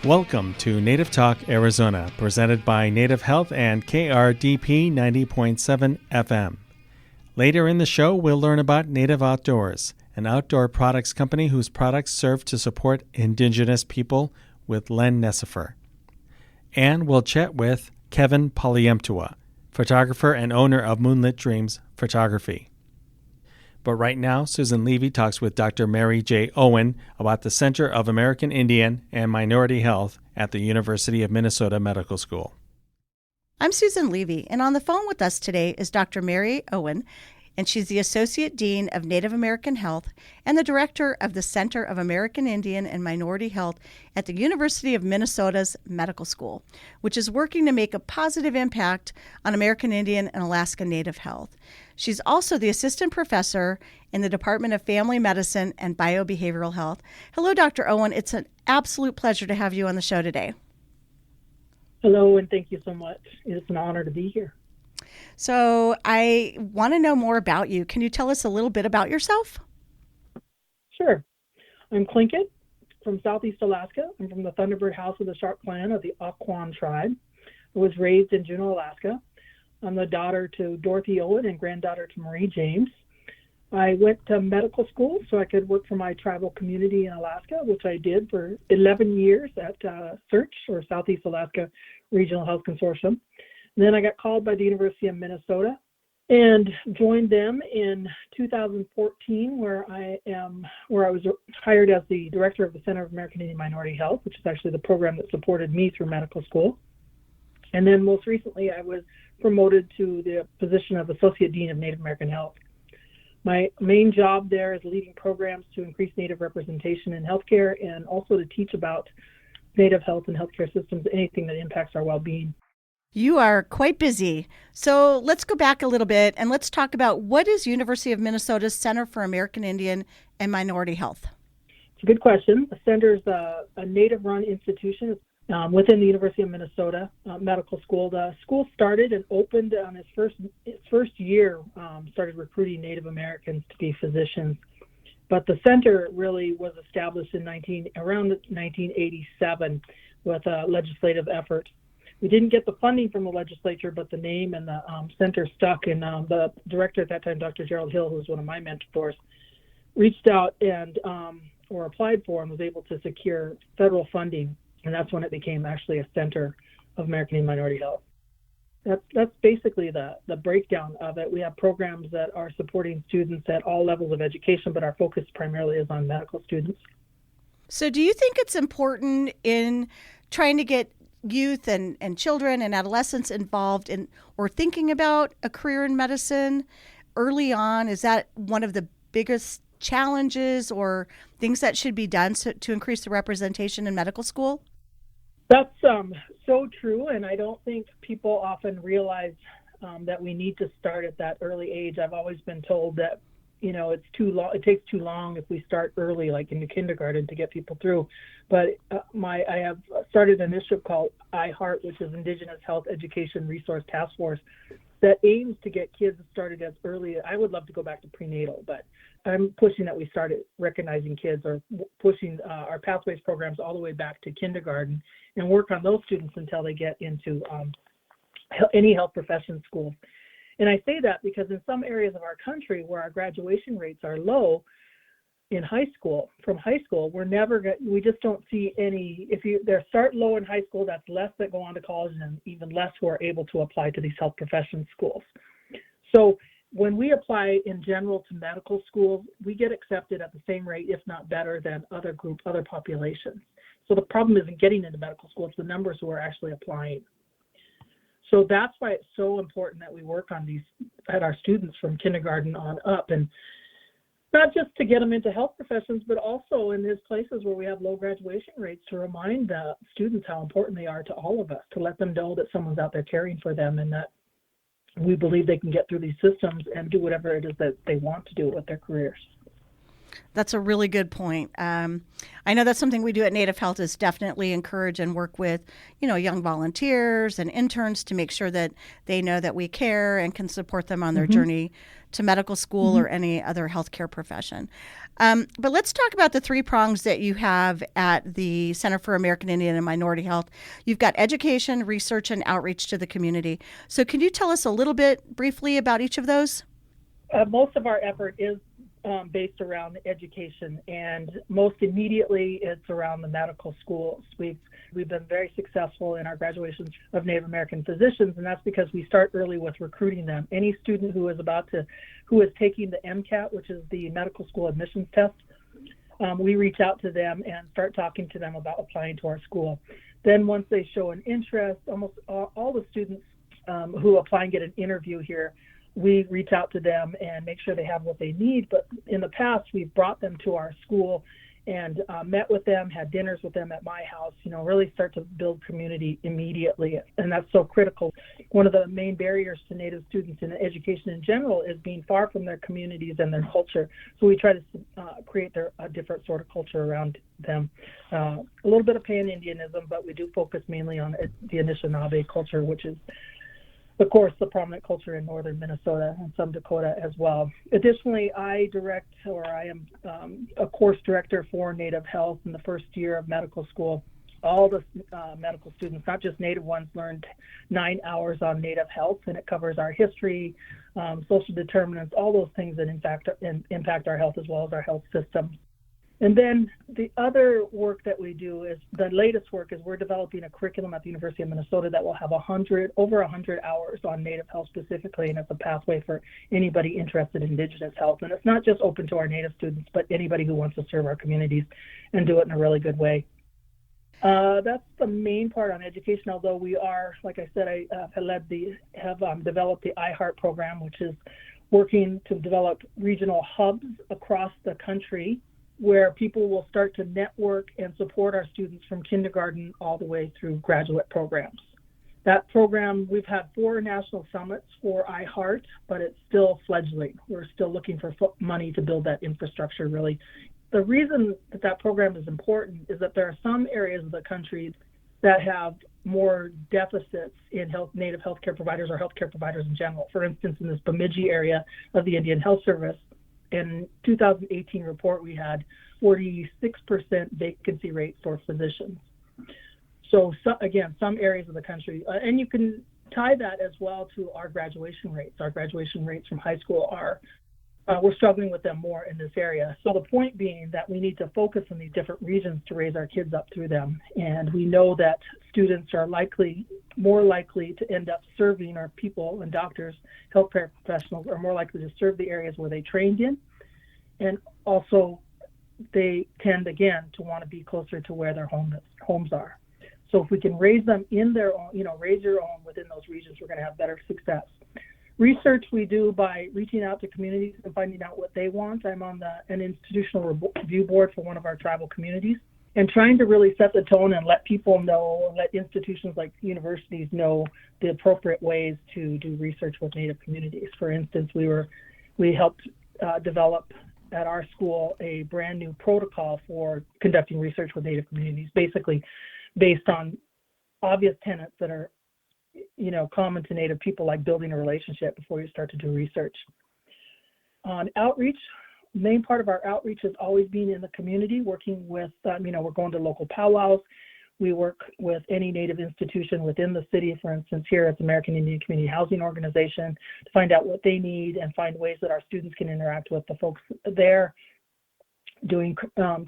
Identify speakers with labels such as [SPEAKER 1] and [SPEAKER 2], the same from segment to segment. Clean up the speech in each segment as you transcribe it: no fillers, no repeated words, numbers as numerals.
[SPEAKER 1] Welcome to Native Talk Arizona, presented by Native Health and KRDP 90.7 FM. Later in the show, we'll learn about NativesOutdoors, an outdoor products company whose products serve to support Indigenous people, with Len Necefer. And we'll chat with Kevin Poleyumptewa, photographer and owner of MoonLit Dreams Photography. But right now, Susan Levy talks with Dr. Mary J. Owen about the Center of American Indian and Minority Health at the University of Minnesota Medical School.
[SPEAKER 2] I'm Susan Levy, and on the phone with us today is Dr. Mary Owen, and she's the Associate Dean of Native American Health and the Director of the Center of American Indian and Minority Health at the University of Minnesota's Medical School, which is working to make a positive impact on American Indian and Alaska Native health. She's also the Assistant Professor in the Department of Family Medicine and Biobehavioral Health. Hello, Dr. Owen. It's an absolute pleasure to have you on the show today.
[SPEAKER 3] Hello, and thank you so much. It's an honor to be here.
[SPEAKER 2] So I want to know more about you. Can you tell us a little bit about yourself?
[SPEAKER 3] Sure. I'm Tlingit from Southeast Alaska. I'm from the Thunderbird House of the Sharp Clan of the Aquan tribe. I was raised in Juneau, Alaska. I'm the daughter to Dorothy Owen and granddaughter to Marie James. I went to medical school so I could work for my tribal community in Alaska, which I did for 11 years at SEARCH, or Southeast Alaska Regional Health Consortium. And then I got called by the University of Minnesota and joined them in 2014, where I was hired as the director of the Center of American Indian Minority Health, which is actually the program that supported me through medical school. And then most recently, I was promoted to the position of Associate Dean of Native American Health. My main job there is leading programs to increase Native representation in healthcare and also to teach about Native health and healthcare systems, anything that impacts our well-being.
[SPEAKER 2] You are quite busy. So let's go back a little bit and let's talk about what is University of Minnesota's Center for American Indian and Minority Health?
[SPEAKER 3] It's a good question. The center is a Native-run institution within the University of Minnesota Medical School. The school started and opened on its first year, started recruiting Native Americans to be physicians. But the center really was established around 1987 with a legislative effort. We didn't get the funding from the legislature, but the name and the center stuck. And the director at that time, Dr. Gerald Hill, who was one of my mentors, reached out and or applied for and was able to secure federal funding. And that's when it became actually a Center of American Indian Minority Health. That's basically the breakdown of it. We have programs that are supporting students at all levels of education, but our focus primarily is on medical students.
[SPEAKER 2] So do you think it's important in trying to get youth and children and adolescents involved in or thinking about a career in medicine early on? Is that one of the biggest challenges or things that should be done to increase the representation in medical school?
[SPEAKER 3] That's so true, and I don't think people often realize that we need to start at that early age. I've always been told that it's too long. It takes too long if we start early, like in the kindergarten, to get people through. But I have started an initiative called iHeart, which is Indigenous Health Education Resource Task Force, that aims to get kids started as early. I would love to go back to prenatal, but I'm pushing that we start recognizing kids, or pushing our pathways programs all the way back to kindergarten and work on those students until they get into any health profession school. And I say that because in some areas of our country where our graduation rates are low from high school, we just don't see any. They start low in high school, that's less that go on to college and even less who are able to apply to these health profession schools. So when we apply in general to medical schools, we get accepted at the same rate, if not better, than other populations. So the problem isn't getting into medical school, it's the numbers who are actually applying. So that's why it's so important that we work on our students from kindergarten on up, and not just to get them into health professions, but also in these places where we have low graduation rates, to remind the students how important they are to all of us, to let them know that someone's out there caring for them and that we believe they can get through these systems and do whatever it is that they want to do with their careers.
[SPEAKER 2] That's a really good point. I know that's something we do at Native Health is definitely encourage and work with, young volunteers and interns to make sure that they know that we care and can support them on their journey to medical school or any other healthcare profession. But let's talk about the three prongs that you have at the Center for American Indian and Minority Health. You've got education, research, and outreach to the community. So can you tell us a little bit briefly about each of those?
[SPEAKER 3] Most of our effort is based around education, and most immediately it's around the medical schools. We've been very successful in our graduations of Native American physicians, and that's because we start early with recruiting them. Any student who is taking the MCAT, which is the medical school admissions test, we reach out to them and start talking to them about applying to our school. Then once they show an interest, almost all the students who apply and get an interview here, we reach out to them and make sure they have what they need. But in the past, we've brought them to our school and met with them, had dinners with them at my house, really start to build community immediately. And that's so critical. One of the main barriers to Native students in education in general is being far from their communities and their culture. So we try to create a different sort of culture around them. A little bit of pan-Indianism, but we do focus mainly on the Anishinaabe culture, which is, of course, the prominent culture in northern Minnesota and some Dakota as well. Additionally, I am a course director for Native Health in the first year of medical school. All the medical students, not just Native ones, learned 9 hours on Native Health, and it covers our history, social determinants, all those things that impact our health as well as our health system. And then the other work that we do is, the latest work is we're developing a curriculum at the University of Minnesota that will have over 100 hours on Native health specifically, and it's a pathway for anybody interested in Indigenous health. And it's not just open to our Native students, but anybody who wants to serve our communities and do it in a really good way. That's the main part on education, although we are, like I said, I have developed the iHeart program, which is working to develop regional hubs across the country where people will start to network and support our students from kindergarten all the way through graduate programs. That program, we've had 4 national summits for iHeart, but it's still fledgling. We're still looking for money to build that infrastructure, really. The reason that program is important is that there are some areas of the country that have more deficits in Native healthcare providers or healthcare providers in general. For instance, in this Bemidji area of the Indian Health Service, in 2018 report, we had 46% vacancy rate for physicians. So again, some areas of the country, and you can tie that as well to our graduation rates. Our graduation rates from high school we're struggling with them more in this area. So the point being that we need to focus on these different regions to raise our kids up through them. And we know that students are more likely to end up serving, or people and doctors, healthcare professionals are more likely to serve the areas where they trained in. And also they tend, again, to want to be closer to where their homes are. So if we can raise them in their own, raise your own within those regions, we're going to have better success. Research we do by reaching out to communities and finding out what they want. I'm on an institutional review board for one of our tribal communities, and trying to really set the tone and let people know, let institutions like universities know the appropriate ways to do research with Native communities. For instance, we helped develop at our school a brand new protocol for conducting research with Native communities, basically based on obvious tenets that are common to Native people, like building a relationship before you start to do research. On outreach, main part of our outreach has always been in the community, working with, we're going to local powwows. We work with any Native institution within the city, for instance, here at the American Indian Community Housing Organization, to find out what they need and find ways that our students can interact with the folks there, doing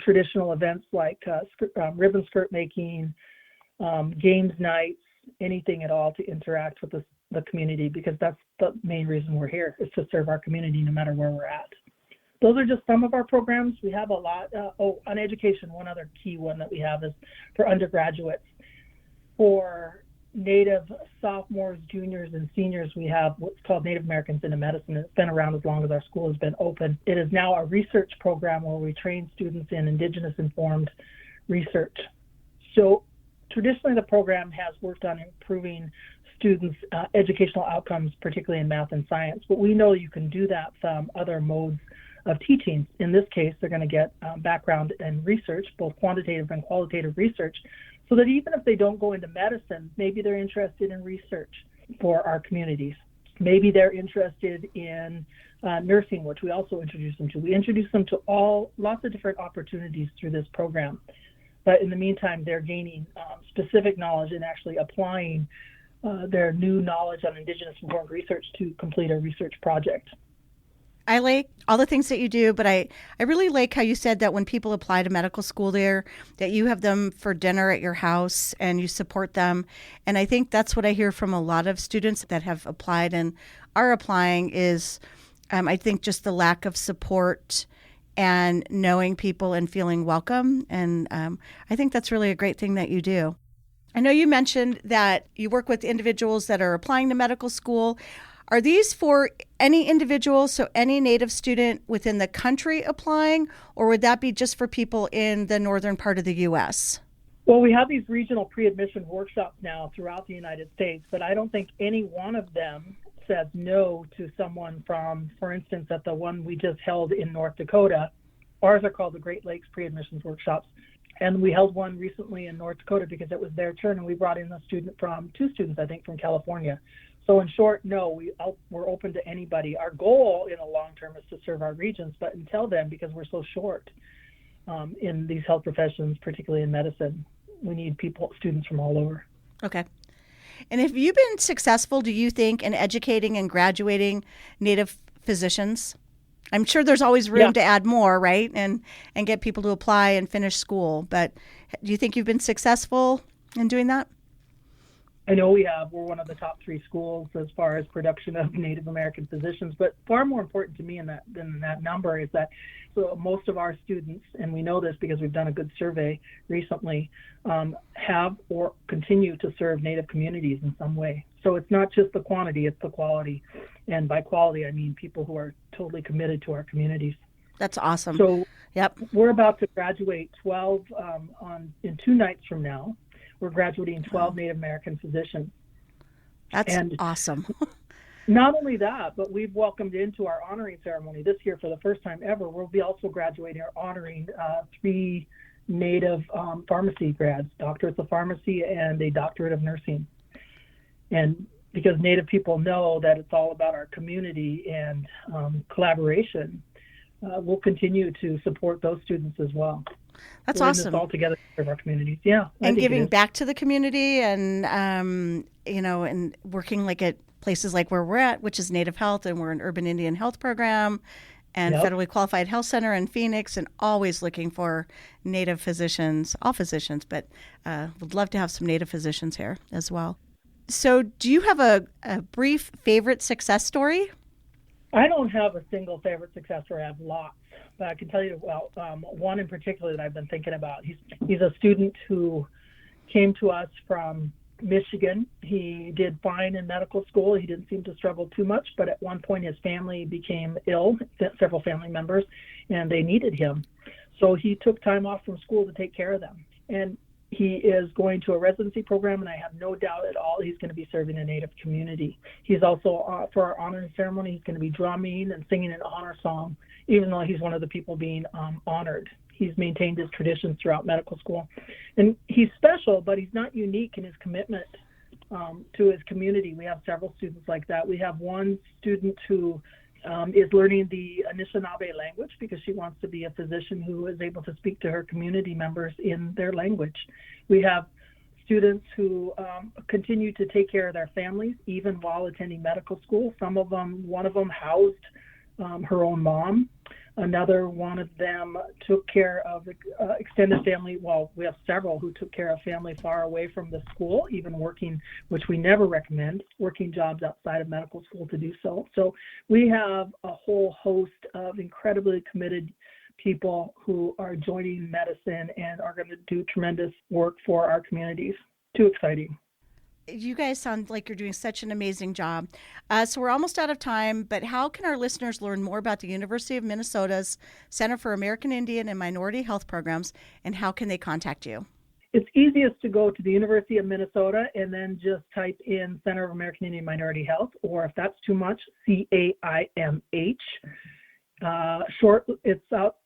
[SPEAKER 3] traditional events like ribbon skirt making, games nights, anything at all to interact with the community, because that's the main reason we're here, is to serve our community no matter where we're at. Those are just some of our programs. We have a lot. On education, one other key one that we have is for undergraduates. For Native sophomores, juniors, and seniors, we have what's called Native Americans into Medicine. It's been around as long as our school has been open. It is now a research program where we train students in Indigenous-informed research. So traditionally, the program has worked on improving students' educational outcomes, particularly in math and science, but we know you can do that from other modes of teachings. In this case, they're going to get background in research, both quantitative and qualitative research, so that even if they don't go into medicine, maybe they're interested in research for our communities. Maybe they're interested in nursing, which we also introduce them to. We introduce them to lots of different opportunities through this program. But in the meantime, they're gaining specific knowledge and actually applying their new knowledge on Indigenous informed research to complete a research project.
[SPEAKER 2] I like all the things that you do, but I really like how you said that when people apply to medical school there, that you have them for dinner at your house and you support them. And I think that's what I hear from a lot of students that have applied and are applying is, I think, just the lack of support and knowing people and feeling welcome. And I think that's really a great thing that you do. I know you mentioned that you work with individuals that are applying to medical school. Are these for any individual, so any Native student within the country applying, or would that be just for people in the northern part of the U.S.?
[SPEAKER 3] Well, we have these regional pre-admission workshops now throughout the United States, but I don't think any one of them says no to someone from, for instance, at the one we just held in North Dakota. Ours are called the Great Lakes Pre-Admissions Workshops. And we held one recently in North Dakota because it was their turn, and we brought in two students, I think, from California. So in short, no, we're open to anybody. Our goal in the long term is to serve our regions, but until then, because we're so short in these health professions, particularly in medicine, we need students from all over.
[SPEAKER 2] Okay. And have you been successful, do you think, in educating and graduating Native physicians? I'm sure there's always room to add more, right? And get people to apply and finish school. But do you think you've been successful in doing that?
[SPEAKER 3] I know we have. We're one of the top 3 schools as far as production of Native American physicians. But far more important to me than that number is that most of our students, and we know this because we've done a good survey recently, have or continue to serve Native communities in some way. So it's not just the quantity, it's the quality. And by quality, I mean people who are totally committed to our communities.
[SPEAKER 2] That's awesome.
[SPEAKER 3] So
[SPEAKER 2] yep,
[SPEAKER 3] we're about to graduate 12 in 2 nights from now. We're graduating 12 Native American physicians.
[SPEAKER 2] That's awesome.
[SPEAKER 3] Not only that, but we've welcomed into our honoring ceremony this year for the first time ever. We'll be also graduating or honoring 3 Native pharmacy grads, doctorates of pharmacy and a doctorate of nursing. And because Native people know that it's all about our community and collaboration, we'll continue to support those students as well.
[SPEAKER 2] That's
[SPEAKER 3] We're
[SPEAKER 2] awesome.
[SPEAKER 3] in this all together to serve our communities. Yeah,
[SPEAKER 2] and giving back to the community, and and working like at places like where we're at, which is Native Health, and we're an urban Indian health program, and federally qualified health center in Phoenix, and always looking for Native physicians, all physicians, but would love to have some Native physicians here as well. So, do you have a brief favorite success story?
[SPEAKER 3] I don't have a single favorite success story. I have lots. But I can tell you about one in particular that I've been thinking about. He's a student who came to us from Michigan. He did fine in medical school. He didn't seem to struggle too much, but at one point his family became ill, several family members, and they needed him. So he took time off from school to take care of them. And he is going to a residency program, and I have no doubt at all he's going to be serving a Native community. He's also, for our honoring ceremony, he's going to be drumming and singing an honor song, even though he's one of the people being honored. He's maintained his traditions throughout medical school. And he's special, but he's not unique in his commitment to his community. We have several students like that. We have one student who is learning the Anishinaabe language because she wants to be a physician who is able to speak to her community members in their language. We have students who continue to take care of their families even while attending medical school. One of them housed her own mom. Another one of them took care of extended family. Well, we have several who took care of family far away from the school, even working, which we never recommend, working jobs outside of medical school to do so. So we have a whole host of incredibly committed people who are joining medicine and are going to do tremendous work for our communities. Too exciting.
[SPEAKER 2] You guys sound like you're doing such an amazing job. So we're almost out of time, but how can our listeners learn more about the University of Minnesota's Center for American Indian and Minority Health Programs, and how can they contact you?
[SPEAKER 3] It's easiest to go to the University of Minnesota and then just type in Center of American Indian Minority Health, or if that's too much, CAIMH. Short, it's out.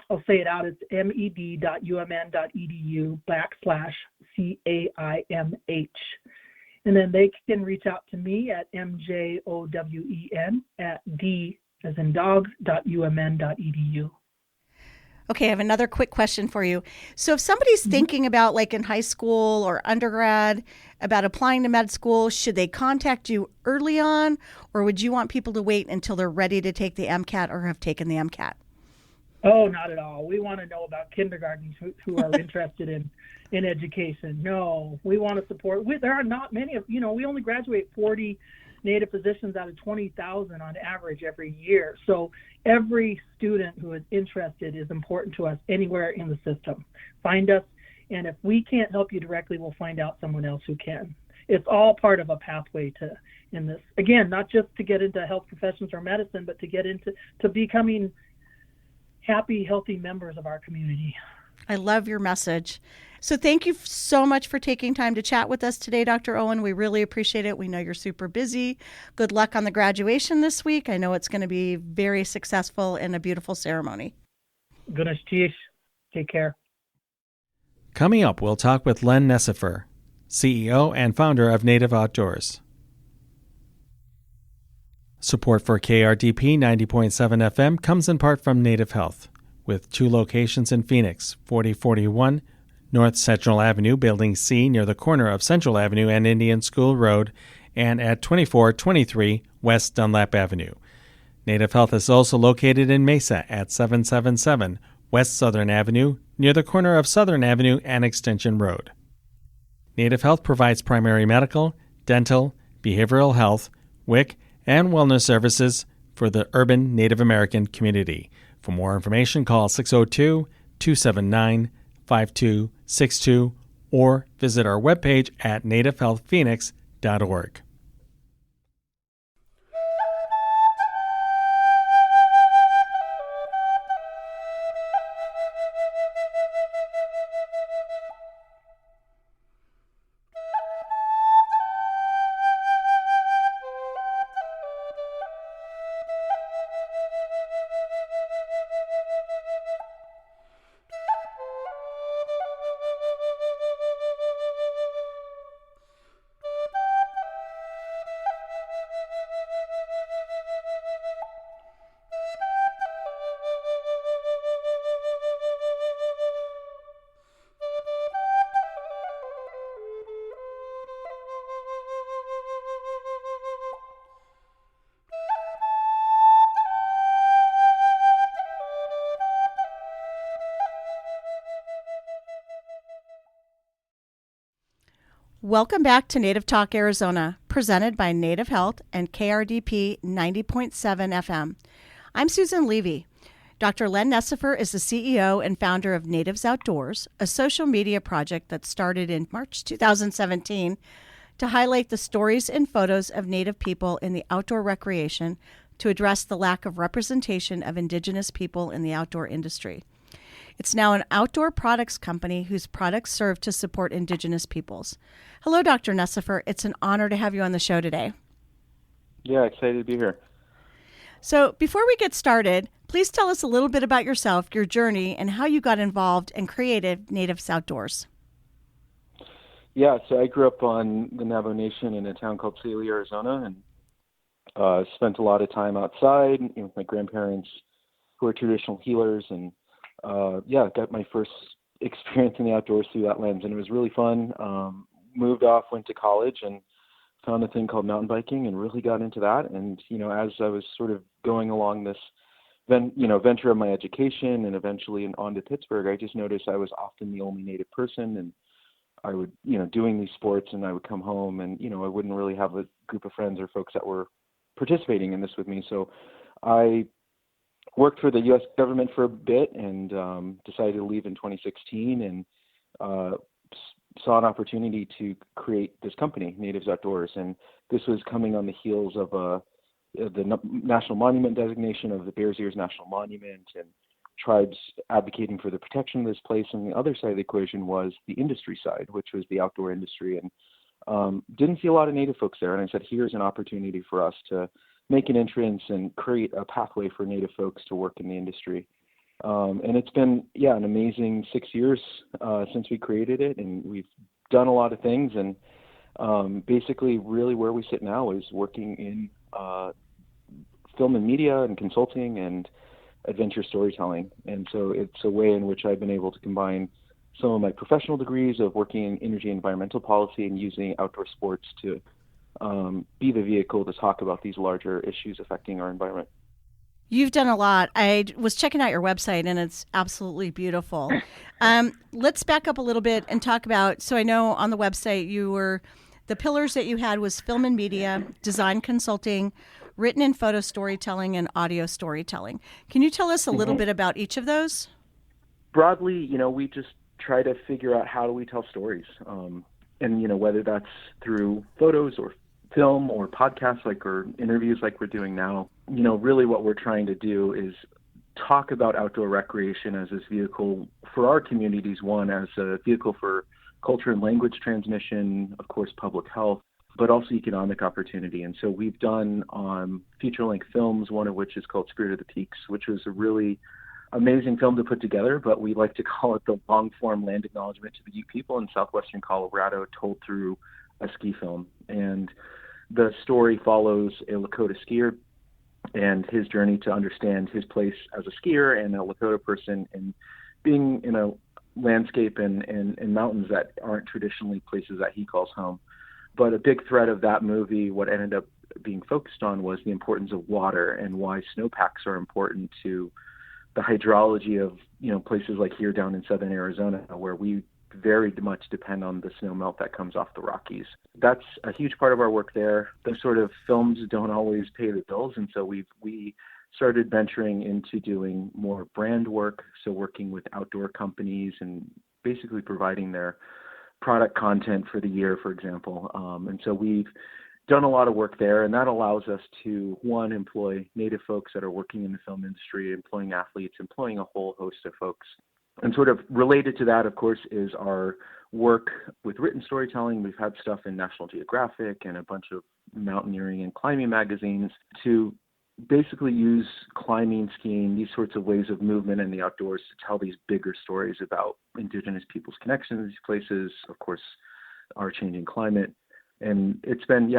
[SPEAKER 3] I'll say it out. It's med.umn.edu/CAIMH. And then they can reach out to me at MJOWEN@D as in dogs.umn.edu.
[SPEAKER 2] Okay, I have another quick question for you. So if somebody's thinking about, like in high school or undergrad, about applying to med school, should they contact you early on, or would you want people to wait until they're ready to take the MCAT or have taken the MCAT?
[SPEAKER 3] Oh, not at all. We want to know about kindergartens who are interested in education. No, we want to support. There are not many of, we only graduate 40 Native physicians out of 20,000 on average every year. So every student who is interested is important to us anywhere in the system. Find us, and if we can't help you directly, we'll find out someone else who can. It's all part of a pathway in this. Again, not just to get into health professions or medicine, but to get into becoming happy, healthy members of our community.
[SPEAKER 2] I love your message. So thank you so much for taking time to chat with us today, Dr. Owen. We really appreciate it. We know you're super busy. Good luck on the graduation this week. I know it's going to be very successful and a beautiful ceremony.
[SPEAKER 3] Ganesh Tish. Take care.
[SPEAKER 1] Coming up, we'll talk with Len Necefer, CEO and founder of Native Outdoors. Support for KRDP 90.7 FM comes in part from Native Health, with 2 locations in Phoenix, 4041 North Central Avenue, Building C, near the corner of Central Avenue and Indian School Road, and at 2423 West Dunlap Avenue. Native Health is also located in Mesa at 777 West Southern Avenue, near the corner of Southern Avenue and Extension Road. Native Health provides primary medical, dental, behavioral health, WIC, and wellness services for the urban Native American community. For more information, call 602-279-5262 or visit our webpage at nativehealthphoenix.org. Welcome back to Native Talk Arizona, presented by Native Health and KRDP 90.7 FM. I'm Susan Levy. Dr. Len Necefer is the CEO and founder of Natives Outdoors, a social media project that started in March 2017 to highlight the stories and photos of Native people in the outdoor recreation to address the lack of representation of Indigenous people in the outdoor industry. It's now an outdoor products company whose products serve to support Indigenous peoples. Hello, Dr. Necefer. It's an honor to have you on the show today.
[SPEAKER 4] Yeah, excited to be here.
[SPEAKER 2] So before we get started, please tell us a little bit about yourself, your journey, and how you got involved and created Natives Outdoors.
[SPEAKER 4] Yeah, so I grew up on the Navajo Nation in a town called Poleyumptewa, Arizona, and spent a lot of time outside with my grandparents who are traditional healers, and got my first experience in the outdoors through that lens, and it was really fun. Moved off, went to college, and found a thing called mountain biking, and really got into that. And as I was sort of going along this, venture of my education, and eventually on to Pittsburgh, I just noticed I was often the only Native person, and I would, doing these sports, and I would come home, and I wouldn't really have a group of friends or folks that were participating in this with me. So I worked for the U.S. government for a bit, and decided to leave in 2016, and saw an opportunity to create this company, Natives Outdoors. And this was coming on the heels of the National Monument designation of the Bears Ears National Monument, and tribes advocating for the protection of this place. And the other side of the equation was the industry side, which was the outdoor industry. And didn't see a lot of Native folks there. And I said, here's an opportunity for us to make an entrance and create a pathway for Native folks to work in the industry. And it's been, an amazing 6 years since we created it, and we've done a lot of things. And basically, really where we sit now is working in film and media and consulting and adventure storytelling. And so it's a way in which I've been able to combine some of my professional degrees of working in energy and environmental policy and using outdoor sports to be the vehicle to talk about these larger issues affecting our environment.
[SPEAKER 2] You've done a lot. I was checking out your website, and it's absolutely beautiful. Let's back up a little bit and talk about, so I know on the website the pillars that you had was film and media, design consulting, written and photo storytelling, and audio storytelling. Can you tell us a little bit about each of those?
[SPEAKER 4] Broadly, we just try to figure out how do we tell stories. And, whether that's through photos or film or podcasts or interviews like we're doing now, really what we're trying to do is talk about outdoor recreation as this vehicle for our communities, one, as a vehicle for culture and language transmission, of course, public health, but also economic opportunity. And so we've done feature-length films, one of which is called Spirit of the Peaks, which was a really amazing film to put together, but we like to call it the long-form land acknowledgement to the Ute people in southwestern Colorado told through a ski film. And the story follows a Lakota skier and his journey to understand his place as a skier and a Lakota person and being in a landscape and mountains that aren't traditionally places that he calls home. But a big thread of that movie, what ended up being focused on, was the importance of water and why snowpacks are important to the hydrology of, places like here down in southern Arizona, where we very much depend on the snow melt that comes off the Rockies. That's a huge part of our work there. Those sort of films don't always pay the bills, and so we started venturing into doing more brand work, so working with outdoor companies and basically providing their product content for the year, for example. And so we've done a lot of work there, and that allows us to, one, employ Native folks that are working in the film industry, employing athletes, employing a whole host of folks. And sort of related to that, of course, is our work with written storytelling. We've had stuff in National Geographic and a bunch of mountaineering and climbing magazines to basically use climbing, skiing, these sorts of ways of movement in the outdoors to tell these bigger stories about Indigenous people's connection to these places, of course, our changing climate. And it's been,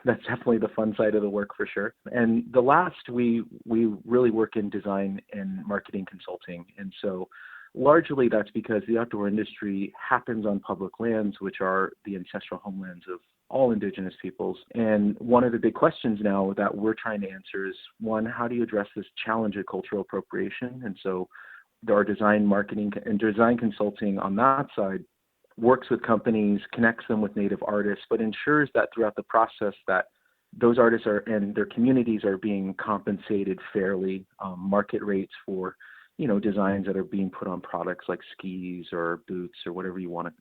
[SPEAKER 4] that's definitely the fun side of the work for sure. And the last, we really work in design and marketing consulting. And so largely that's because the outdoor industry happens on public lands, which are the ancestral homelands of all Indigenous peoples. And one of the big questions now that we're trying to answer is, one, how do you address this challenge of cultural appropriation? And so our design, marketing, and design consulting on that side works with companies, connects them with Native artists, but ensures that throughout the process that those artists and their communities are being compensated fairly, market rates for designs that are being put on products like skis or boots or whatever you want,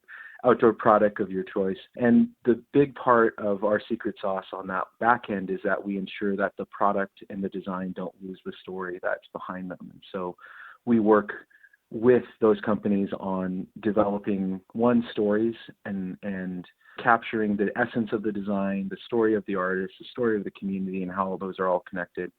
[SPEAKER 4] outdoor product of your choice. And the big part of our secret sauce on that back end is that we ensure that the product and the design don't lose the story that's behind them. And so we work with those companies on developing stories and capturing the essence of the design, the story of the artist, the story of the community, and how those are all connected.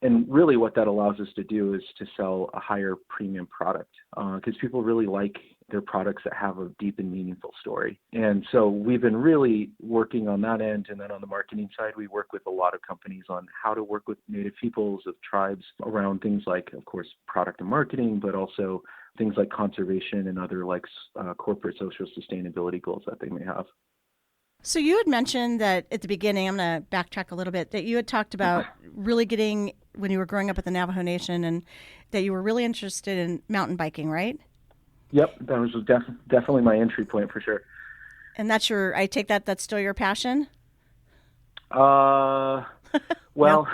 [SPEAKER 4] And really what that allows us to do is to sell a higher premium product because people really like their products that have a deep and meaningful story. And so we've been really working on that end. And then on the marketing side, we work with a lot of companies on how to work with Native peoples of tribes around things like, of course, product and marketing, but also things like conservation and other corporate social sustainability goals that they may have.
[SPEAKER 2] So you had mentioned that at the beginning, I'm going to backtrack a little bit, that you had talked about really getting, when you were growing up with the Navajo Nation, and that you were really interested in mountain biking, right?
[SPEAKER 4] Yep, that was definitely my entry point for sure.
[SPEAKER 2] And I take that's still your passion?
[SPEAKER 4] Well,
[SPEAKER 2] No.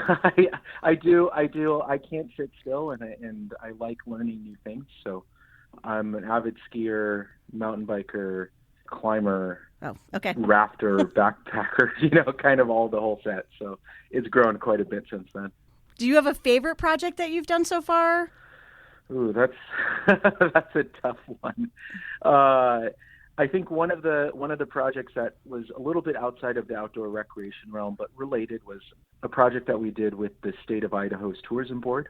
[SPEAKER 4] I do. I can't sit still, and I like learning new things. So I'm an avid skier, mountain biker, climber, rafter, backpacker, kind of all the whole set. So it's grown quite a bit since then.
[SPEAKER 2] Do you have a favorite project that you've done so far?
[SPEAKER 4] Ooh, that's a tough one. I think one of the projects that was a little bit outside of the outdoor recreation realm, but related, was a project that we did with the state of Idaho's tourism board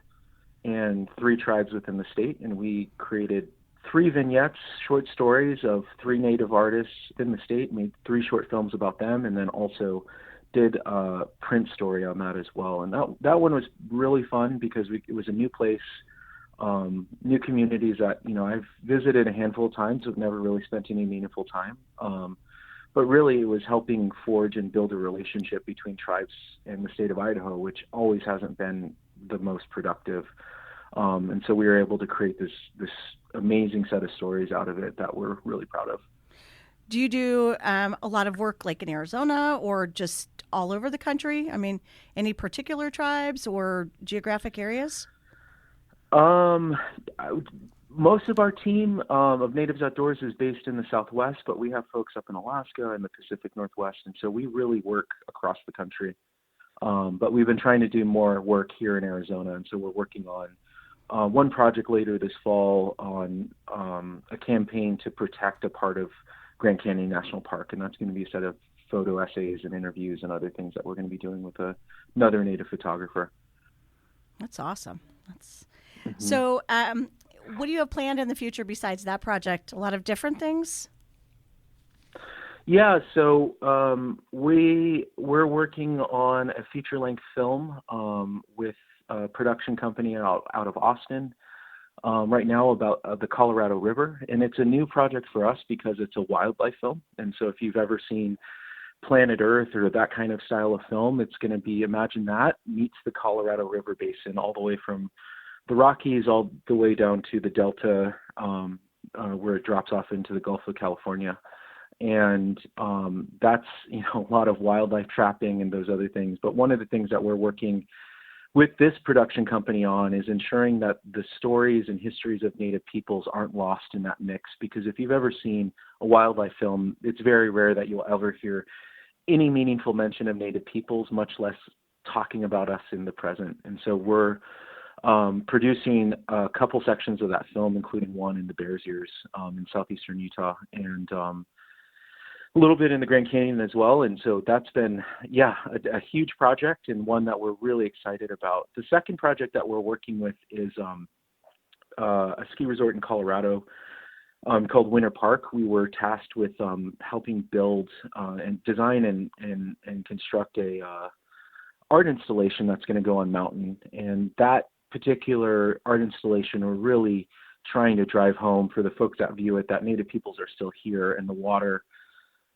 [SPEAKER 4] and 3 tribes within the state. And we created 3 vignettes, short stories of 3 Native artists in the state, made 3 short films about them, and then also did a print story on that as well. And that one was really fun because it was a new place, new communities that, I've visited a handful of times, but never really spent any meaningful time. But really it was helping forge and build a relationship between tribes and the state of Idaho, which always hasn't been the most productive. And so we were able to create this amazing set of stories out of it that we're really proud of.
[SPEAKER 2] Do you do a lot of work like in Arizona or just all over the country? I mean, any particular tribes or geographic areas?
[SPEAKER 4] Most of our team of Natives Outdoors is based in the Southwest, but we have folks up in Alaska and the Pacific Northwest, and so we really work across the country. But we've been trying to do more work here in Arizona, and so we're working on one project later this fall on a campaign to protect a part of Grand Canyon National Park, and that's going to be a set of photo essays and interviews and other things that we're going to be doing with another Native photographer.
[SPEAKER 2] That's awesome. So what do you have planned in the future besides that project? A lot of different things?
[SPEAKER 4] Yeah, so we're working on a feature-length film with a production company out of Austin right now about the Colorado River. And it's a new project for us because it's a wildlife film. And so if you've ever seen Planet Earth or that kind of style of film, it's going to be, imagine that meets the Colorado River basin all the way from the Rockies all the way down to the Delta where it drops off into the Gulf of California. And that's, a lot of wildlife trapping and those other things. But one of the things that we're working with this production company on is ensuring that the stories and histories of Native peoples aren't lost in that mix. Because if you've ever seen a wildlife film, it's very rare that you'll ever hear any meaningful mention of Native peoples, much less talking about us in the present. And so we're producing a couple sections of that film, including one in the Bears Ears in southeastern Utah, and a little bit in the Grand Canyon as well. And so that's been, a huge project and one that we're really excited about. The second project that we're working with is a ski resort in Colorado called Winter Park. We were tasked with helping build and design and construct a art installation that's going to go on mountain. And that particular art installation, we're really trying to drive home for the folks that view it that Native peoples are still here, and the water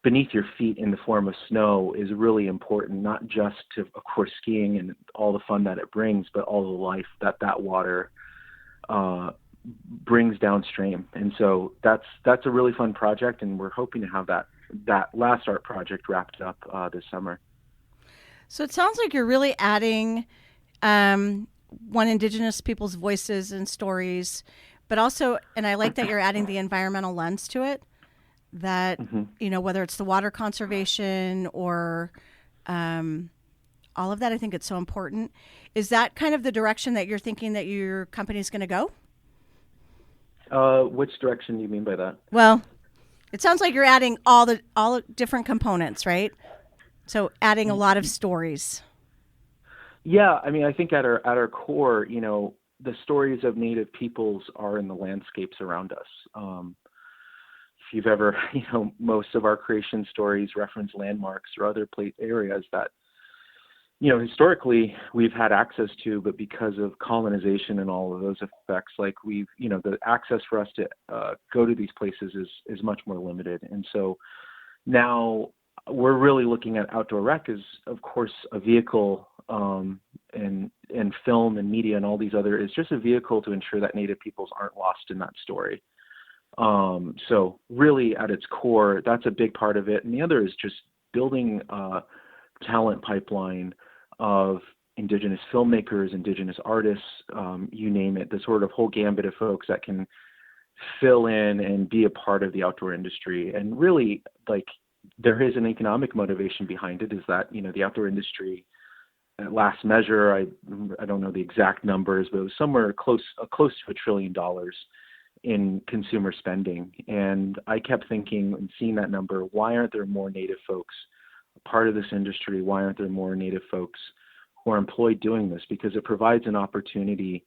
[SPEAKER 4] beneath your feet in the form of snow is really important, not just to, of course, skiing and all the fun that it brings, but all the life that water brings downstream. And so that's a really fun project, and we're hoping to have that last art project wrapped up this summer.
[SPEAKER 2] So it sounds like you're really adding one, Indigenous people's voices and stories, but also, and I like that you're adding the environmental lens to it, that, whether it's the water conservation or all of that, I think it's so important. Is that kind of the direction that you're thinking that your company is going to go?
[SPEAKER 4] Which direction do you mean by that?
[SPEAKER 2] Well, it sounds like you're adding all the different components, right? So adding a lot of stories.
[SPEAKER 4] Yeah, I mean, I think at our core, the stories of Native peoples are in the landscapes around us. If you've ever, most of our creation stories reference landmarks or other areas that, historically we've had access to, but because of colonization and all of those effects, like the access for us to go to these places is much more limited. And so now we're really looking at outdoor rec as, of course, a vehicle, and film and media and all these other, is just a vehicle to ensure that Native peoples aren't lost in that story. So really at its core, that's a big part of it. And the other is just building a talent pipeline of Indigenous filmmakers, Indigenous artists, you name it, the sort of whole gambit of folks that can fill in and be a part of the outdoor industry. And really, like, there is an economic motivation behind it, is that, the outdoor industry, at last measure, I don't know the exact numbers, but it was somewhere close to $1 trillion. in consumer spending. And I kept thinking and seeing that number, why aren't there more Native folks a part of this industry? Why aren't there more Native folks who are employed doing this? Because it provides an opportunity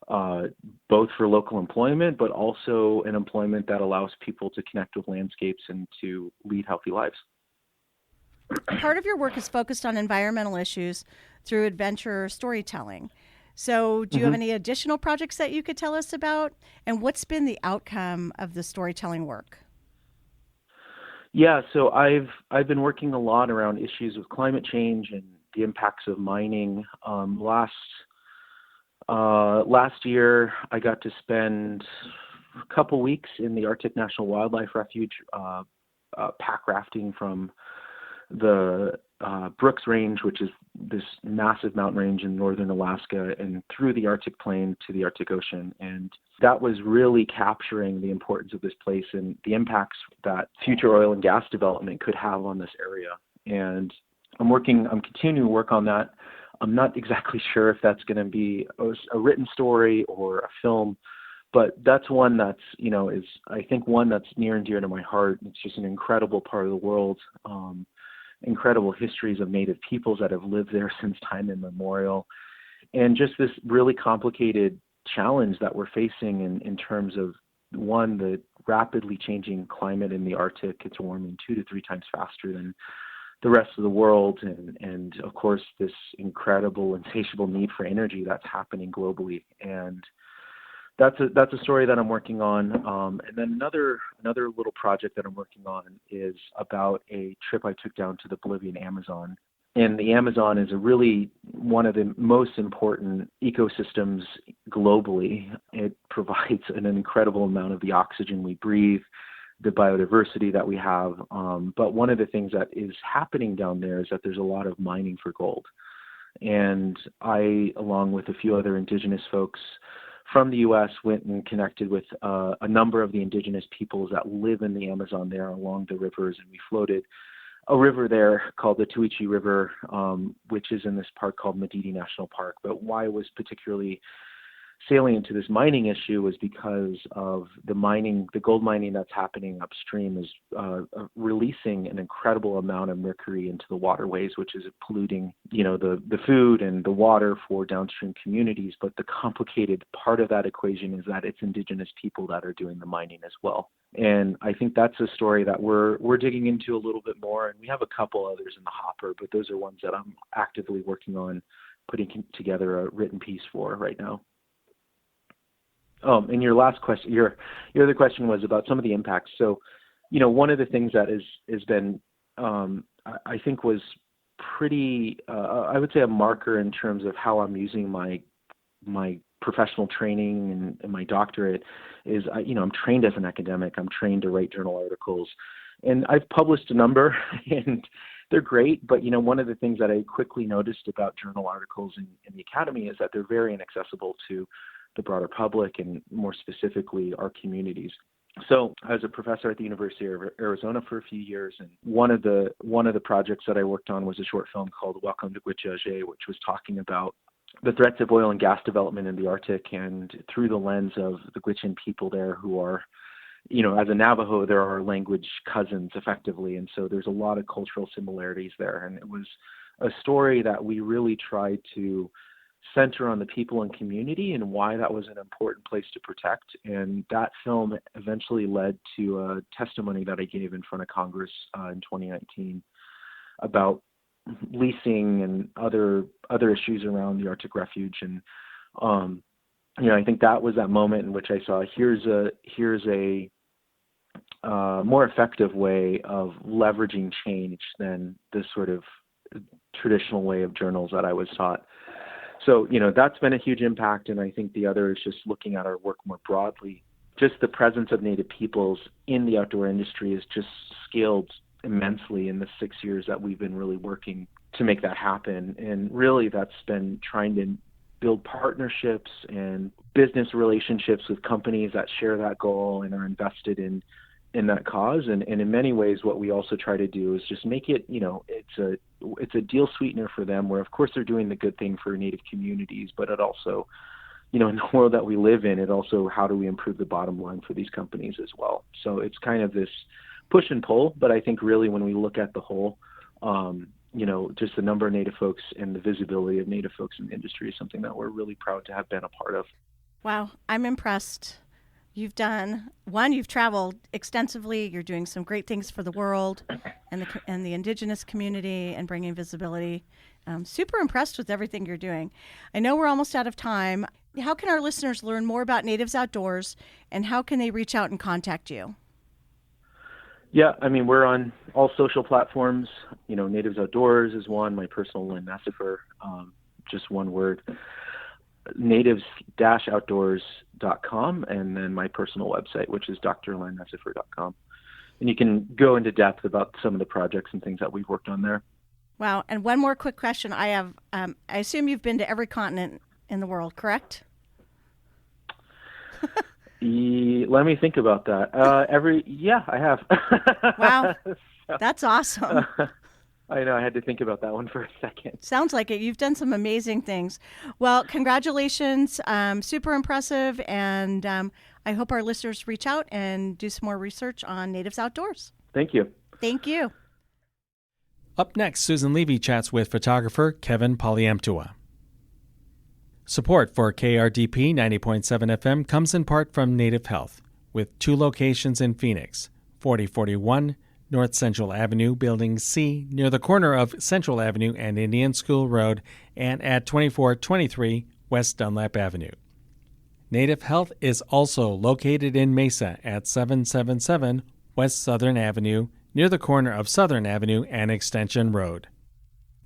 [SPEAKER 4] both for local employment, but also an employment that allows people to connect with landscapes and to lead healthy lives.
[SPEAKER 2] Part of your work is focused on environmental issues through adventure storytelling. So do you have any additional projects that you could tell us about? And what's been the outcome of the storytelling work?
[SPEAKER 4] Yeah, so I've been working a lot around issues with climate change and the impacts of mining. Last year, I got to spend a couple weeks in the Arctic National Wildlife Refuge, pack rafting from the Brooks Range, which is this massive mountain range in northern Alaska, and through the Arctic Plain to the Arctic Ocean. And that was really capturing the importance of this place and the impacts that future oil and gas development could have on this area. And I'm continuing to work on that. I'm not exactly sure if that's going to be a written story or a film, but that's one that's, is I think one that's near and dear to my heart. It's just an incredible part of the world, incredible histories of Native peoples that have lived there since time immemorial, and just this really complicated challenge that we're facing in terms of, one, the rapidly changing climate in the Arctic. It's warming 2 to 3 times faster than the rest of the world, and of course this incredible insatiable need for energy that's happening globally. And that's a story that I'm working on. And then another little project that I'm working on is about a trip I took down to the Bolivian Amazon. And the Amazon is really one of the most important ecosystems globally. It provides an incredible amount of the oxygen we breathe, the biodiversity that we have. But one of the things that is happening down there is that there's a lot of mining for gold. And I, along with a few other indigenous folks from the U.S., went and connected with a number of the indigenous peoples that live in the Amazon there along the rivers. And we floated a river there called the Tuichi River, which is in this park called Madidi National Park. But why it was particularly salient to this mining issue was because of the gold mining that's happening upstream is releasing an incredible amount of mercury into the waterways, which is polluting, the food and the water for downstream communities. But the complicated part of that equation is that it's indigenous people that are doing the mining as well. And I think that's a story that we're digging into a little bit more. And we have a couple others in the hopper, but those are ones that I'm actively working on putting together a written piece for right now. And your last question, your other question was about some of the impacts. So, one of the things that has been, I think was pretty, I would say a marker in terms of how I'm using my professional training and my doctorate is, I'm trained as an academic. I'm trained to write journal articles, and I've published a number and they're great. But, one of the things that I quickly noticed about journal articles in the academy is that they're very inaccessible to the broader public and more specifically our communities. So I was a professor at the University of Arizona for a few years, and one of the projects that I worked on was a short film called Welcome to Gwich'e'ezhe, which was talking about the threats of oil and gas development in the Arctic, and through the lens of the Gwich'in people there who are, as a Navajo, there are language cousins effectively, and so there's a lot of cultural similarities there. And it was a story that we really tried to center on the people and community and why that was an important place to protect. And that film eventually led to a testimony that I gave in front of Congress in 2019 about leasing and other issues around the Arctic Refuge. And I think that was that moment in which I saw here's a more effective way of leveraging change than this sort of traditional way of journals that I was taught. So, that's been a huge impact. And I think the other is just looking at our work more broadly. Just the presence of Native peoples in the outdoor industry has just scaled immensely in the 6 years that we've been really working to make that happen. And really that's been trying to build partnerships and business relationships with companies that share that goal and are invested in that cause. And in many ways, what we also try to do is just make it, it's a deal sweetener for them where of course they're doing the good thing for Native communities, but it also, in the world that we live in, it also, how do we improve the bottom line for these companies as well? So it's kind of this push and pull, but I think really when we look at the whole, just the number of Native folks and the visibility of Native folks in the industry is something that we're really proud to have been a part of.
[SPEAKER 2] Wow, I'm impressed. You've traveled extensively. You're doing some great things for the world and the indigenous community and bringing visibility. Super impressed with everything you're doing. I know we're almost out of time. How can our listeners learn more about Natives Outdoors, and how can they reach out and contact you?
[SPEAKER 4] Yeah, we're on all social platforms. Natives Outdoors is one. My personal Len Necefer, just one word. Natives-outdoors.com, and then my personal website, which is drlennecefer.com. And you can go into depth about some of the projects and things that we've worked on there.
[SPEAKER 2] Wow. And one more quick question I have. I assume you've been to every continent in the world, correct?
[SPEAKER 4] Let me think about that. I have.
[SPEAKER 2] Wow. That's awesome.
[SPEAKER 4] I know, I had to think about that one for a second.
[SPEAKER 2] Sounds like it. You've done some amazing things. Well, congratulations. Super impressive. And I hope our listeners reach out and do some more research on Natives Outdoors.
[SPEAKER 4] Thank you.
[SPEAKER 2] Thank you.
[SPEAKER 1] Up next, Susan Levy chats with photographer Kevin Poleyumptewa. Support for KRDP 90.7 FM comes in part from Native Health, with 2 locations in Phoenix, 4041 North Central Avenue, Building C, near the corner of Central Avenue and Indian School Road, and at 2423 West Dunlap Avenue. Native Health is also located in Mesa at 777 West Southern Avenue, near the corner of Southern Avenue and Extension Road.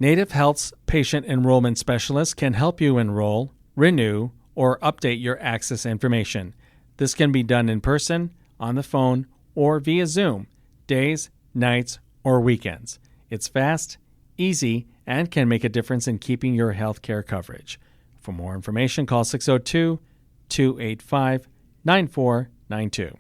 [SPEAKER 1] Native Health's patient enrollment specialist can help you enroll, renew, or update your access information. This can be done in person, on the phone, or via Zoom, days, nights, or weekends. It's fast, easy, and can make a difference in keeping your health care coverage. For more information, call 602-285-9492.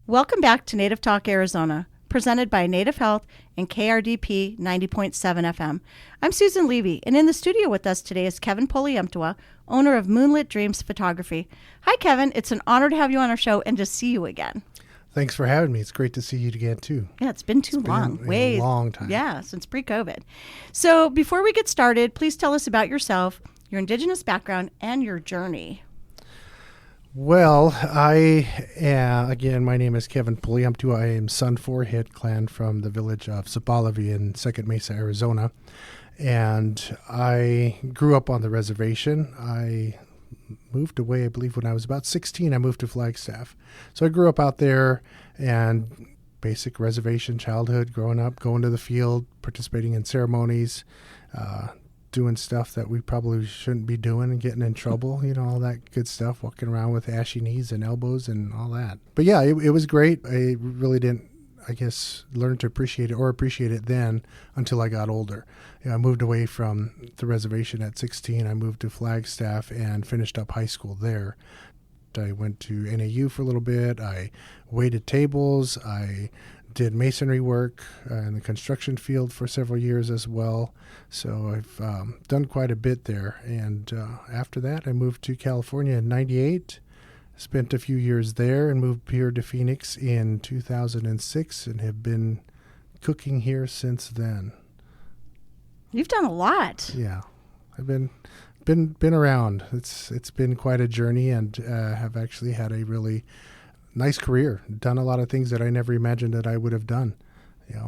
[SPEAKER 2] Welcome back to Native Talk Arizona, presented by Native Health and KRDP 90.7 FM. I'm Susan Levy, and in the studio with us today is Kevin Poleyumptewa, owner of MoonLit Dreams Photography. Hi, Kevin. It's an honor to have you on our show and to see you again.
[SPEAKER 5] Thanks for having me. It's great to see you again, too.
[SPEAKER 2] Yeah, it's been too long.
[SPEAKER 5] A long time.
[SPEAKER 2] Yeah, since pre-COVID. So before we get started, please tell us about yourself, your Indigenous background, and your journey.
[SPEAKER 5] Well, again, my name is Kevin Poleyumptewa. I am son for Hit clan from the village of Sapalavi in Second Mesa, Arizona. And I grew up on the reservation. I moved away, I believe, when I was about 16. I moved to Flagstaff. So I grew up out there and basic reservation childhood, growing up, going to the field, participating in ceremonies, doing stuff that we probably shouldn't be doing and getting in trouble, all that good stuff, walking around with ashy knees and elbows and all that. But yeah, it was great. I really didn't, learn to appreciate it then until I got older. I moved away from the reservation at 16. I moved to Flagstaff and finished up high school there. I went to NAU for a little bit. I waited tables. I did masonry work in the construction field for several years as well. So I've done quite a bit there. And after that, I moved to California in 98, spent a few years there, and moved here to Phoenix in 2006 and have been cooking here since then.
[SPEAKER 2] You've done a lot.
[SPEAKER 5] Yeah. I've been around. It's been quite a journey, and have actually had a really nice career. Done a lot of things that I never imagined that I would have done.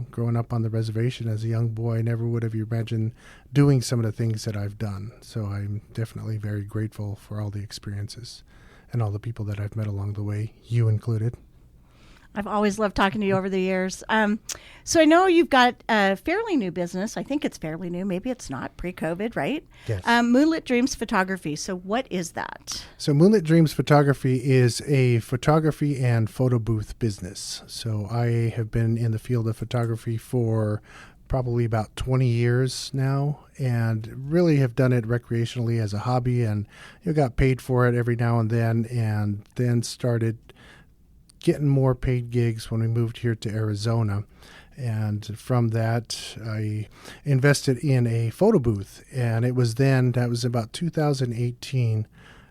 [SPEAKER 5] Growing up on the reservation as a young boy, I never would have imagined doing some of the things that I've done. So I'm definitely very grateful for all the experiences and all the people that I've met along the way, you included.
[SPEAKER 2] I've always loved talking to you over the years. So I know you've got a fairly new business. I think it's fairly new. Maybe it's not, pre-COVID, right?
[SPEAKER 5] Yes.
[SPEAKER 2] MoonLit Dreams Photography. So what is that?
[SPEAKER 5] So MoonLit Dreams Photography is a photography and photo booth business. So I have been in the field of photography for probably about 20 years now, and really have done it recreationally as a hobby, and got paid for it every now and then started getting more paid gigs when we moved here to Arizona. And from that, I invested in a photo booth. And that was about 2018,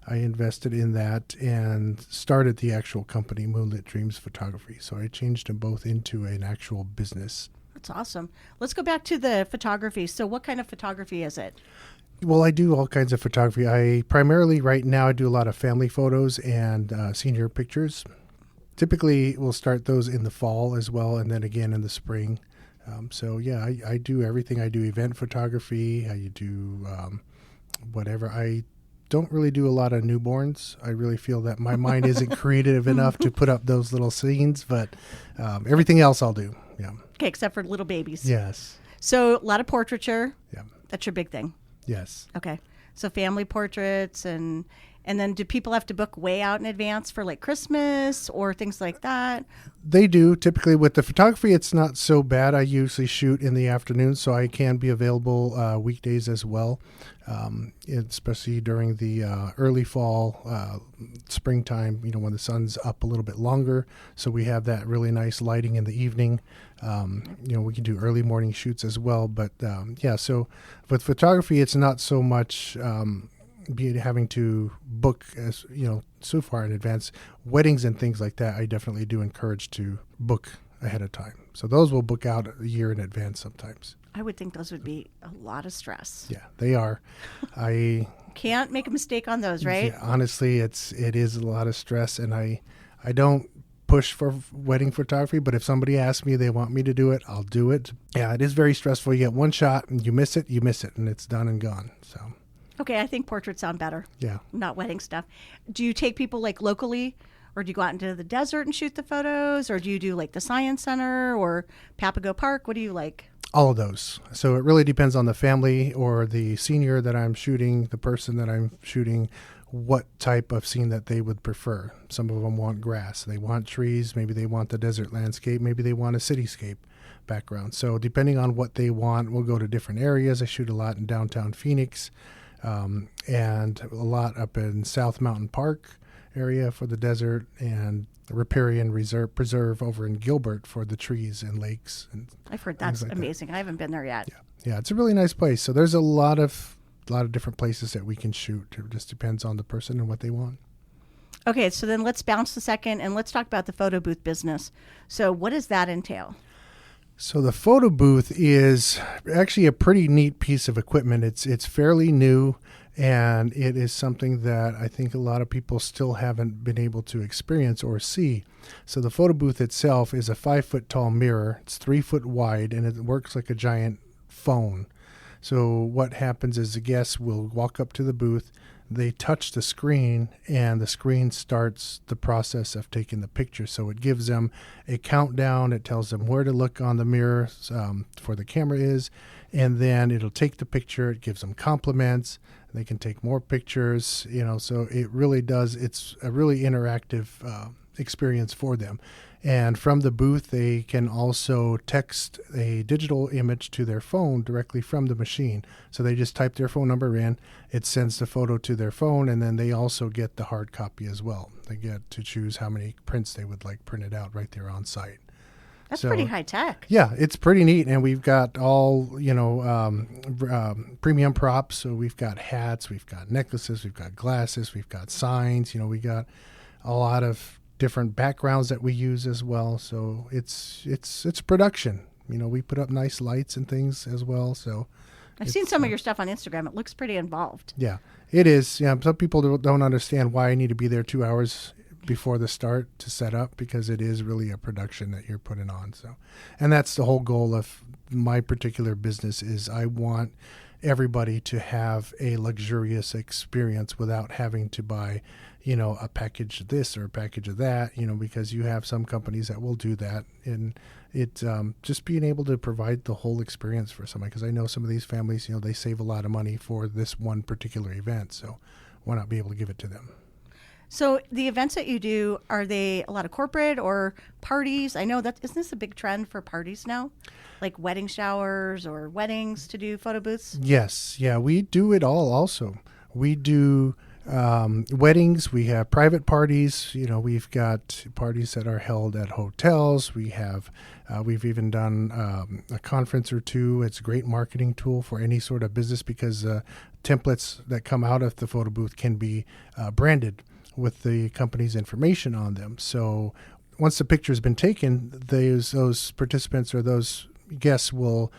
[SPEAKER 5] I invested in that and started the actual company, MoonLit Dreams Photography. So I changed them both into an actual business.
[SPEAKER 2] That's awesome. Let's go back to the photography. So what kind of photography is it?
[SPEAKER 5] Well, I do all kinds of photography. I primarily, right now, I do a lot of family photos and senior pictures. Typically, we'll start those in the fall as well, and then again in the spring. I do everything. I do event photography. I do whatever. I don't really do a lot of newborns. I really feel that my mind isn't creative enough to put up those little scenes, but everything else I'll do. Yeah.
[SPEAKER 2] Okay, except for little babies.
[SPEAKER 5] Yes.
[SPEAKER 2] So a lot of portraiture.
[SPEAKER 5] Yeah.
[SPEAKER 2] That's your big thing.
[SPEAKER 5] Yes.
[SPEAKER 2] Okay. So family portraits and then do people have to book way out in advance for like Christmas or things like that?
[SPEAKER 5] They do. Typically with the photography, it's not so bad. I usually shoot in the afternoon, so I can be available weekdays as well, especially during the early fall, springtime, when the sun's up a little bit longer. So we have that really nice lighting in the evening. We can do early morning shoots as well. But so with photography, it's not so much having to book as so far in advance. Weddings and things like that, I definitely do encourage to book ahead of time. So those will book out a year in advance sometimes.
[SPEAKER 2] I would think those would be a lot of stress.
[SPEAKER 5] Yeah, they are. I
[SPEAKER 2] can't make a mistake on those, right?
[SPEAKER 5] Yeah, honestly, it is a lot of stress, and I don't push for wedding photography, but if somebody asks me, they want me to do it, I'll do it. Yeah, it is very stressful. You get one shot and you miss it, and it's done and gone. So
[SPEAKER 2] okay, I think portraits sound better.
[SPEAKER 5] Yeah.
[SPEAKER 2] Not wedding stuff. Do you take people like locally, or do you go out into the desert and shoot the photos, or do you do like the Science Center or Papago Park? What do you like?
[SPEAKER 5] All of those. So it really depends on the family or the senior that I'm shooting, the person that I'm shooting, what type of scene that they would prefer. Some of them want grass. They want trees. Maybe they want the desert landscape. Maybe they want a cityscape background. So depending on what they want, we'll go to different areas. I shoot a lot in downtown Phoenix. And a lot up in South Mountain Park area for the desert, and Riparian Preserve over in Gilbert for the trees and lakes. And
[SPEAKER 2] I've heard that's
[SPEAKER 5] like
[SPEAKER 2] amazing. I haven't been there yet.
[SPEAKER 5] Yeah, it's a really nice place. So there's a lot of different places that we can shoot. It just depends on the person and what they want.
[SPEAKER 2] Okay, so then let's bounce a second and let's talk about the photo booth business. So what does that entail?
[SPEAKER 5] So the photo booth is actually a pretty neat piece of equipment. It's fairly new, and it is something that I think a lot of people still haven't been able to experience or see. So the photo booth itself is a 5-foot tall mirror. It's 3 foot wide, and it works like a giant phone. So what happens is the guests will walk up to the booth, they touch the screen, and the screen starts the process of taking the picture. So it gives them a countdown. It tells them where to look on the mirror for the camera is, and then it'll take the picture. It gives them compliments. They can take more pictures, so it really does. It's a really interactive experience for them. And from the booth, they can also text a digital image to their phone directly from the machine. So they just type their phone number in, it sends the photo to their phone, and then they also get the hard copy as well. They get to choose how many prints they would like printed out right there on site.
[SPEAKER 2] That's pretty high tech.
[SPEAKER 5] Yeah, it's pretty neat. And we've got all, premium props. So we've got hats, we've got necklaces, we've got glasses, we've got signs. We got a lot of different backgrounds that we use as well. So it's production. We put up nice lights and things as well. So
[SPEAKER 2] I've seen some of your stuff on Instagram. It looks pretty involved.
[SPEAKER 5] Yeah, it is. Yeah, some people don't understand why I need to be there 2 hours before the start to set up, because it is really a production that you're putting on. So, and that's the whole goal of my particular business is I want everybody to have a luxurious experience without having to buy, a package of this or a package of that, because you have some companies that will do that. And it just being able to provide the whole experience for somebody, because I know some of these families, they save a lot of money for this one particular event. So why not be able to give it to them?
[SPEAKER 2] So the events that you do, are they a lot of corporate or parties? I know isn't this a big trend for parties now? Like wedding showers or weddings to do photo booths?
[SPEAKER 5] Yes. Yeah, we do it all also. We do weddings. We have private parties. We've got parties that are held at hotels. We've even done a conference or two. It's a great marketing tool for any sort of business, because templates that come out of the photo booth can be branded with the company's information on them. So once the picture has been taken, those participants or those guests will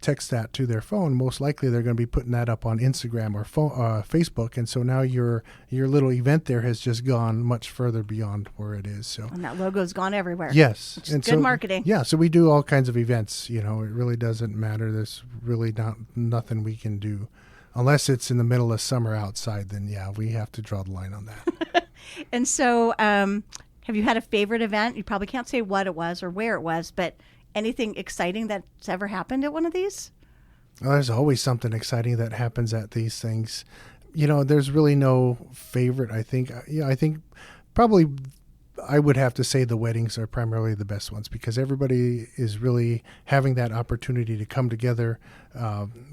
[SPEAKER 5] text that to their phone. Most likely they're going to be putting that up on Instagram or Facebook. And so now your little event there has just gone much further beyond where it is. So,
[SPEAKER 2] and that logo's gone everywhere.
[SPEAKER 5] Yes.
[SPEAKER 2] Which is good marketing.
[SPEAKER 5] Yeah. So we do all kinds of events. It really doesn't matter. There's really nothing we can do. Unless it's in the middle of summer outside, then yeah, we have to draw the line on that.
[SPEAKER 2] And so have you had a favorite event? You probably can't say what it was or where it was, but anything exciting that's ever happened at one of these?
[SPEAKER 5] Well, there's always something exciting that happens at these things. There's really no favorite, I think. I think probably I would have to say the weddings are primarily the best ones, because everybody is really having that opportunity to come together.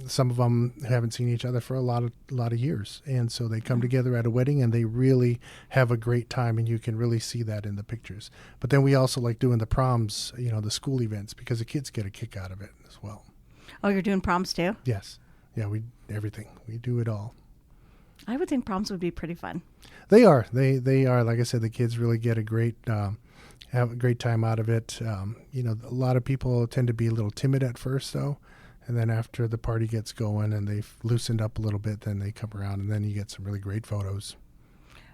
[SPEAKER 5] Some of them haven't seen each other for a lot of years, and so they come together at a wedding and they really have a great time, and you can really see that in the pictures. But then we also like doing the proms, the school events, because the kids get a kick out of it as well.
[SPEAKER 2] Oh, you're doing proms too?
[SPEAKER 5] Yes. Yeah, everything. We do it all.
[SPEAKER 2] I would think proms would be pretty fun.
[SPEAKER 5] They are. They are. Like I said, the kids really get have a great time out of it. A lot of people tend to be a little timid at first, though. And then after the party gets going and they've loosened up a little bit, then they come around, and then you get some really great photos.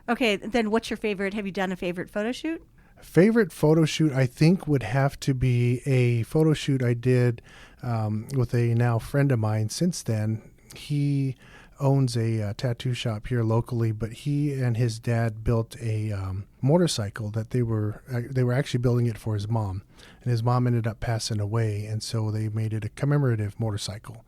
[SPEAKER 5] Okay.
[SPEAKER 2] Then what's your favorite? Have you done a favorite photo shoot?
[SPEAKER 5] Favorite photo shoot, I think, would have to be a photo shoot I did with a now friend of mine since then. He owns a tattoo shop here locally, but he and his dad built a motorcycle that they were actually building it for his mom, and his mom ended up passing away, and so they made it a commemorative motorcycle.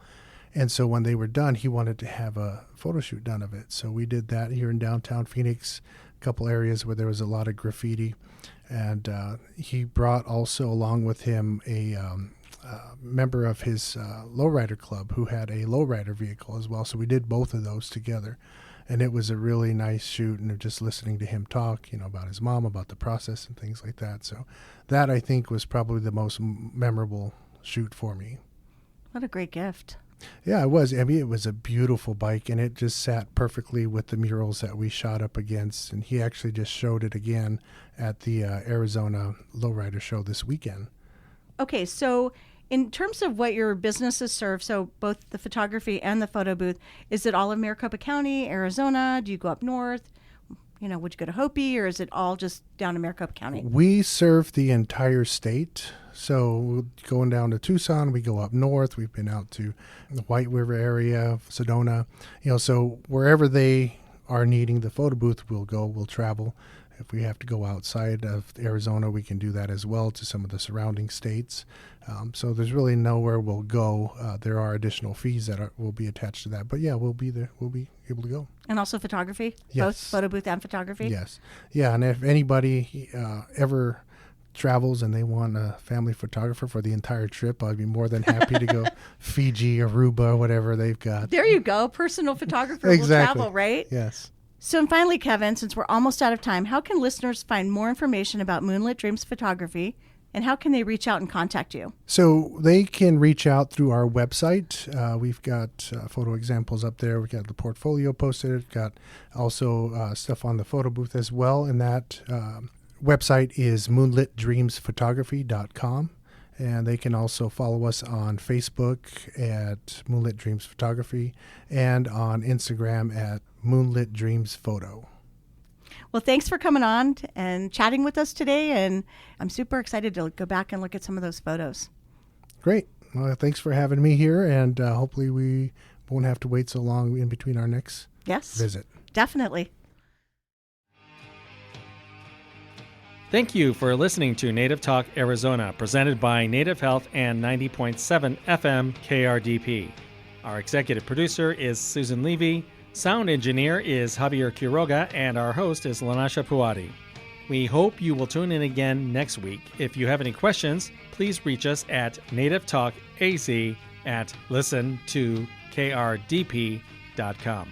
[SPEAKER 5] And so when they were done, he wanted to have a photo shoot done of it. So we did that here in downtown Phoenix, a couple areas where there was a lot of graffiti, and he brought also along with him a member of his lowrider club who had a lowrider vehicle as well. So we did both of those together, and it was a really nice shoot, and just listening to him talk, about his mom, about the process and things like that. So that, I think, was probably the most memorable shoot for me.
[SPEAKER 2] What a great gift.
[SPEAKER 5] Yeah, it was. I mean, it was a beautiful bike, and it just sat perfectly with the murals that we shot up against. And he actually just showed it again at the Arizona Lowrider Show this weekend.
[SPEAKER 2] Okay, so in terms of what your businesses serve, so both the photography and the photo booth, is it all of Maricopa County, Arizona? Do you go up north? Would you go to Hopi, or is it all just down in Maricopa County? We
[SPEAKER 5] serve the entire state. So going down to Tucson, we go up north. We've been out to the White River area, Sedona. So wherever they are needing the photo booth, we'll travel. If we have to go outside of Arizona, we can do that as well, to some of the surrounding states. So there's really nowhere we'll go. There are additional fees that will be attached to that. But yeah, we'll be there. We'll be able to go.
[SPEAKER 2] And also photography?
[SPEAKER 5] Yes.
[SPEAKER 2] Both photo booth and photography?
[SPEAKER 5] Yes. Yeah, and if anybody ever travels and they want a family photographer for the entire trip, I'd be more than happy to go Fiji, Aruba, whatever they've got.
[SPEAKER 2] There you go. Personal photographer
[SPEAKER 5] Exactly.
[SPEAKER 2] will travel, right?
[SPEAKER 5] Yes.
[SPEAKER 2] So and finally, Kevin, since we're almost out of time, how can listeners find more information about MoonLit Dreams Photography, and how can they reach out and contact you?
[SPEAKER 5] So they can reach out through our website. We've got photo examples up there. We've got the portfolio posted. We've got also stuff on the photo booth as well. And that website is moonlitdreamsphotography.com. And they can also follow us on Facebook at MoonLit Dreams Photography and on Instagram at MoonLit Dreams Photo.
[SPEAKER 2] Well, thanks for coming on and chatting with us today. And I'm super excited to go back and look at some of those photos.
[SPEAKER 5] Great. Well, thanks for having me here, and hopefully we won't have to wait so long in between our next visit.
[SPEAKER 2] Definitely.
[SPEAKER 1] Thank you for listening to Native Talk Arizona, presented by Native Health and 90.7 FM KRDP. Our executive producer is Susan Levy, sound engineer is Javier Quiroga, and our host is Lanasha Puadi. We hope you will tune in again next week. If you have any questions, please reach us at nativetalkaz@listen2krdp.com.